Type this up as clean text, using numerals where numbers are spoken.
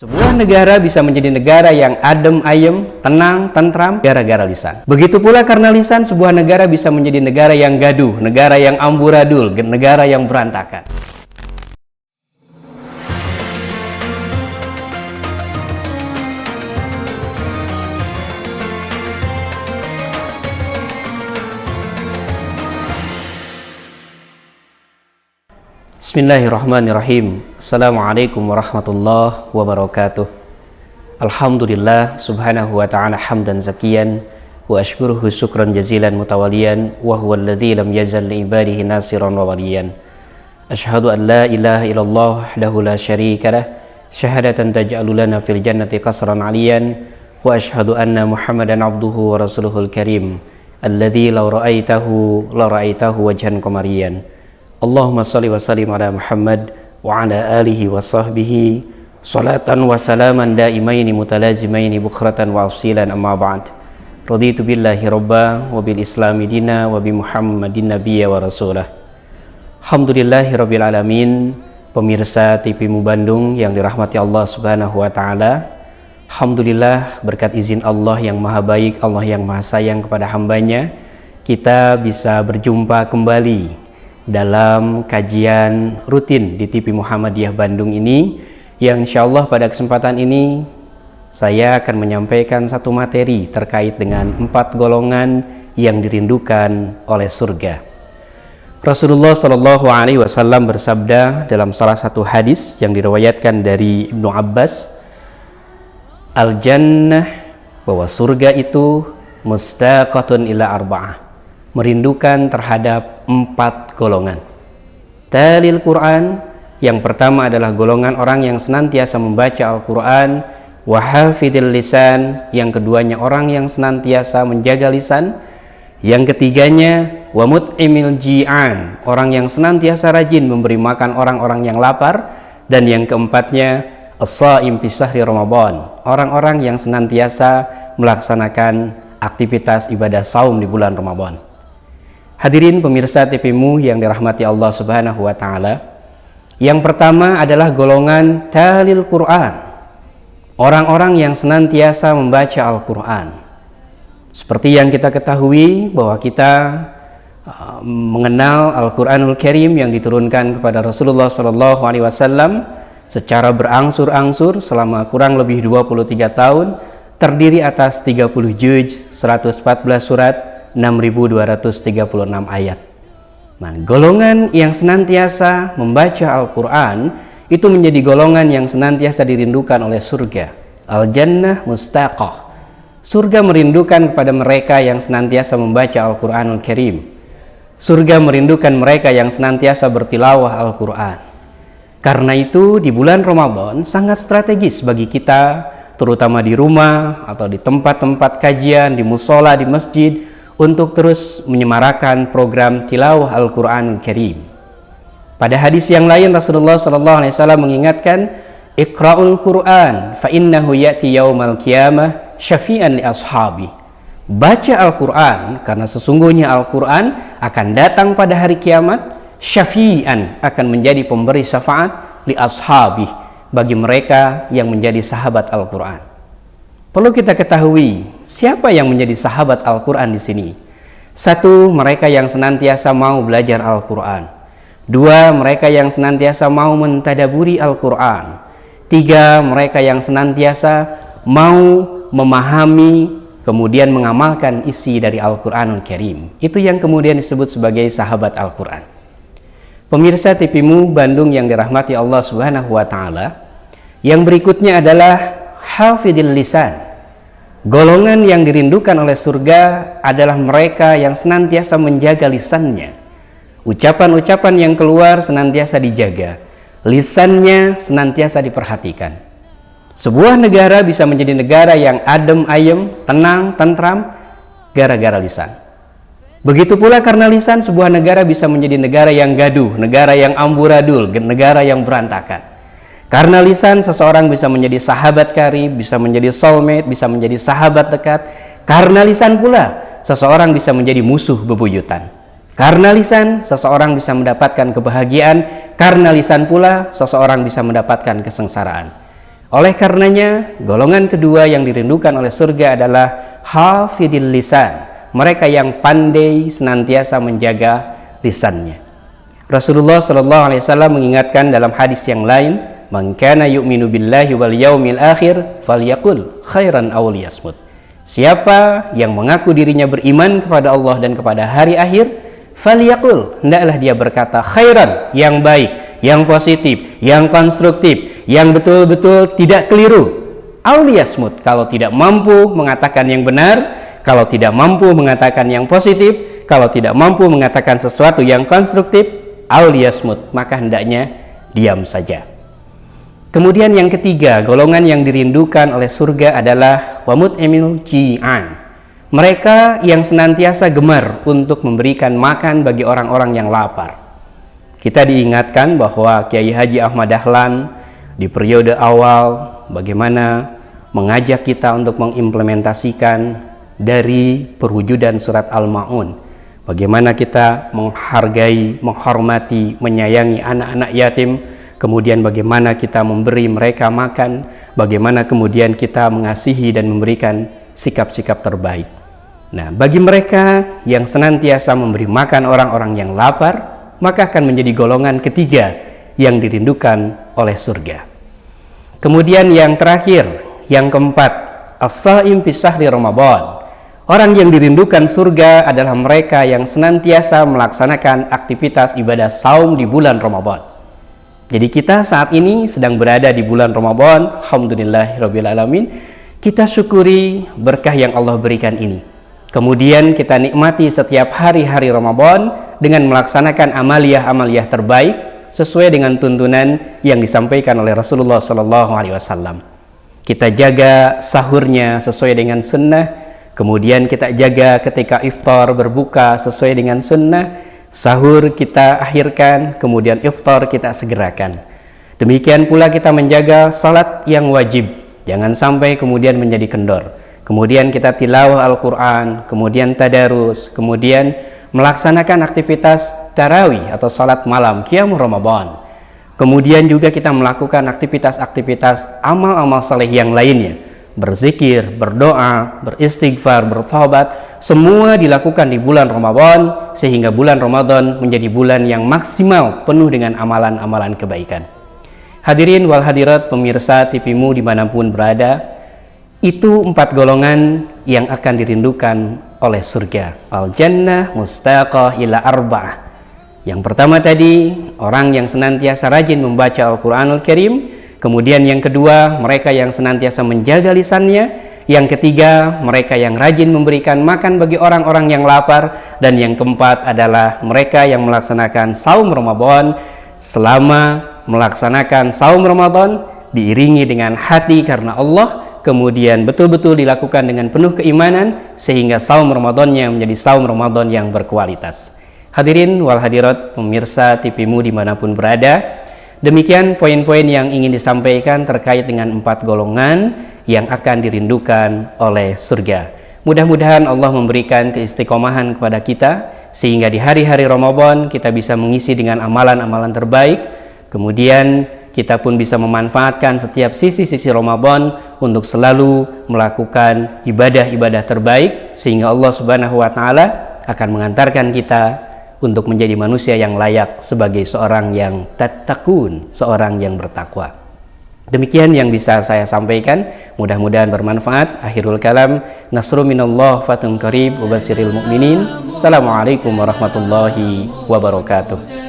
Sebuah negara bisa menjadi negara yang adem ayem, tenang, tentram, gara-gara lisan. Begitu pula karena lisan, sebuah negara bisa menjadi negara yang gaduh, negara yang amburadul, negara yang berantakan. Bismillahirrahmanirrahim. Assalamualaikum warahmatullahi wabarakatuh. Alhamdulillah subhanahu wa ta'ala hamdan zakiyan wa ashkuruhu syukran jazilan mutawaliyan wa huwa alladhi lam yazal li ibadihi nasiran wa waliyan. Ashhadu an la ilaha illallah wahdahu la syarika lah syahadatan taj'alu lana fil jannati qasran aliyan wa ashhadu anna Muhammadan abduhu wa rasuluhul karim alladhi law ra'aitahu wajhan qamariyan. Allahumma salli wa sallim ala Muhammad wa ala alihi wa sahbihi salatan wa salaman daimaini mutalazimaini bukhratan wa asilan amma ba'd. Raditu billahi rabba wa bil islami dina wa bi Muhammadin nabiyya wa rasulah. Alhamdulillahi rabbil alamin. Pemirsa TVmu Bandung yang dirahmati Allah subhanahu wa ta'ala, alhamdulillah berkat izin Allah yang maha baik, Allah yang maha sayang kepada hambanya, kita bisa berjumpa kembali dalam kajian rutin di TV Muhammadiyah Bandung ini, yang insya Allah pada kesempatan ini saya akan menyampaikan satu materi terkait dengan 4 golongan yang dirindukan oleh surga. Rasulullah Shallallahu Alaihi Wasallam bersabda dalam salah satu hadis yang diriwayatkan dari Ibnu Abbas, Al-Jannah, bahwa surga itu mustaqatun ila arba'ah, merindukan terhadap 4 golongan. Talil Quran, yang pertama adalah golongan orang yang senantiasa membaca Al-Quran. Wa hafidil lisan, yang keduanya orang yang senantiasa menjaga lisan. Yang ketiganya wa mut'imil ji'an, orang yang senantiasa rajin memberi makan orang-orang yang lapar. Dan yang keempatnya as-shaim fi syahri Ramadan, orang-orang yang senantiasa melaksanakan aktivitas ibadah saum di bulan Ramadan. Hadirin pemirsa TVmu yang dirahmati Allah subhanahu wa ta'ala, yang pertama adalah golongan talil Quran, orang-orang yang senantiasa membaca Al-Quran. Seperti yang kita ketahui bahwa kita mengenal Al-Quranul Karim yang diturunkan kepada Rasulullah Sallallahu Alaihi Wasallam secara berangsur-angsur selama kurang lebih 23 tahun, terdiri atas 30 juz, 114 surat, 6.236 ayat. Nah, golongan yang senantiasa membaca Al-Quran itu menjadi golongan yang senantiasa dirindukan oleh surga. Al-Jannah mustaqah, surga merindukan kepada mereka yang senantiasa membaca Al-Quranul Karim. Surga merindukan mereka yang senantiasa bertilawah Al-Quran. Karena itu di bulan Ramadan sangat strategis bagi kita, terutama di rumah atau di tempat-tempat kajian, di musola, di masjid, untuk terus menyemarakan program tilawah Al-Quranul Karim. Pada hadis yang lain Rasulullah SAW mengingatkan, Iqra'ul Quran fa innahu ya'ti yaumal qiyamah syafi'an li ashabi. Baca Al-Quran karena sesungguhnya Al-Quran akan datang pada hari kiamat, syafi'an, akan menjadi pemberi syafaat, li ashabi, bagi mereka yang menjadi sahabat Al-Quran. Perlu kita ketahui siapa yang menjadi sahabat Al-Quran di sini. 1, mereka yang senantiasa mau belajar Al-Quran. 2, mereka yang senantiasa mau mentadaburi Al-Quran. 3, mereka yang senantiasa mau memahami kemudian mengamalkan isi dari Al-Quranul Karim. Itu yang kemudian disebut sebagai sahabat Al-Quran. Pemirsa TVmu Bandung yang dirahmati Allah Subhanahu wa ta'ala, yang berikutnya adalah hafidil lisan. Golongan yang dirindukan oleh surga adalah mereka yang senantiasa menjaga lisannya. Ucapan-ucapan yang keluar senantiasa dijaga, lisannya senantiasa diperhatikan. Sebuah negara bisa menjadi negara yang adem ayem, tenang, tentram, gara-gara lisan. Begitu pula karena lisan, sebuah negara bisa menjadi negara yang gaduh, negara yang amburadul, negara yang berantakan. Karena lisan, seseorang bisa menjadi sahabat karib, bisa menjadi soulmate, bisa menjadi sahabat dekat. Karena lisan pula, seseorang bisa menjadi musuh bebuyutan. Karena lisan, seseorang bisa mendapatkan kebahagiaan. Karena lisan pula, seseorang bisa mendapatkan kesengsaraan. Oleh karenanya, golongan kedua yang dirindukan oleh surga adalah hafidil lisan, mereka yang pandai senantiasa menjaga lisannya. Rasulullah SAW mengingatkan dalam hadis yang lain, "Man kana yu'minu billahi wal yaumil akhir falyaqul khairan aw liyasmut." Siapa yang mengaku dirinya beriman kepada Allah dan kepada hari akhir, falyaqul, hendaklah dia berkata khairan, yang baik, yang positif, yang konstruktif, yang betul-betul tidak keliru. Aw liyasmut, kalau tidak mampu mengatakan yang benar, kalau tidak mampu mengatakan yang positif, kalau tidak mampu mengatakan sesuatu yang konstruktif, aw liyasmut, maka hendaknya diam saja. Kemudian yang ketiga, golongan yang dirindukan oleh surga adalah wamut'imil ji'an, mereka yang senantiasa gemar untuk memberikan makan bagi orang-orang yang lapar. Kita diingatkan bahwa Kiai Haji Ahmad Dahlan di periode awal bagaimana mengajak kita untuk mengimplementasikan dari perwujudan surat Al-Ma'un, bagaimana kita menghargai, menghormati, menyayangi anak-anak yatim, kemudian bagaimana kita memberi mereka makan, bagaimana kemudian kita mengasihi dan memberikan sikap-sikap terbaik. Nah, bagi mereka yang senantiasa memberi makan orang-orang yang lapar, maka akan menjadi golongan ketiga yang dirindukan oleh surga. Kemudian yang terakhir, yang keempat, as-saim fi syahri Ramadan. Orang yang dirindukan surga adalah mereka yang senantiasa melaksanakan aktivitas ibadah saum di bulan Ramadan. Jadi kita saat ini sedang berada di bulan Ramadan, alhamdulillahirabbil alamin. Kita syukuri berkah yang Allah berikan ini. Kemudian kita nikmati setiap hari-hari Ramadan dengan melaksanakan amaliyah-amaliyah terbaik sesuai dengan tuntunan yang disampaikan oleh Rasulullah SAW. Kita jaga sahurnya sesuai dengan sunnah, kemudian kita jaga ketika iftar berbuka sesuai dengan sunnah, sahur kita akhirkan, kemudian iftar kita segerakan. Demikian pula kita menjaga salat yang wajib, jangan sampai kemudian menjadi kendor. Kemudian kita tilawah Al-Quran, kemudian tadarus, kemudian melaksanakan aktivitas tarawih atau salat malam, qiyamul Ramadan. Kemudian juga kita melakukan aktivitas-aktivitas amal-amal saleh yang lainnya, berzikir, berdoa, beristighfar, bertobat, semua dilakukan di bulan Ramadan sehingga bulan Ramadan menjadi bulan yang maksimal penuh dengan amalan-amalan kebaikan. Hadirin wal hadirat pemirsa TV-mu dimanapun berada, itu 4 golongan yang akan dirindukan oleh surga. Al-jannah mustaqah ila arba'ah. Yang pertama tadi, orang yang senantiasa rajin membaca Al-Quranul Karim. Kemudian yang kedua, mereka yang senantiasa menjaga lisannya. Yang ketiga, mereka yang rajin memberikan makan bagi orang-orang yang lapar. Dan yang keempat adalah mereka yang melaksanakan saum Ramadan. Selama melaksanakan saum Ramadan diiringi dengan hati karena Allah, kemudian betul-betul dilakukan dengan penuh keimanan sehingga saum Ramadannya menjadi saum Ramadan yang berkualitas. Hadirin wal hadirat pemirsa TV-mu dimanapun berada, demikian poin-poin yang ingin disampaikan terkait dengan 4 golongan yang akan dirindukan oleh surga. Mudah-mudahan Allah memberikan keistiqomahan kepada kita sehingga di hari-hari Ramadan kita bisa mengisi dengan amalan-amalan terbaik, kemudian kita pun bisa memanfaatkan setiap sisi-sisi Ramadan untuk selalu melakukan ibadah-ibadah terbaik sehingga Allah Subhanahu wa taala akan mengantarkan kita untuk menjadi manusia yang layak sebagai seorang yang tattaqun, seorang yang bertakwa. Demikian yang bisa saya sampaikan, mudah-mudahan bermanfaat. Akhirul kalam, nasru minallah fatun qarib wa basyiril mu'minin. Assalamualaikum warahmatullahi wabarakatuh.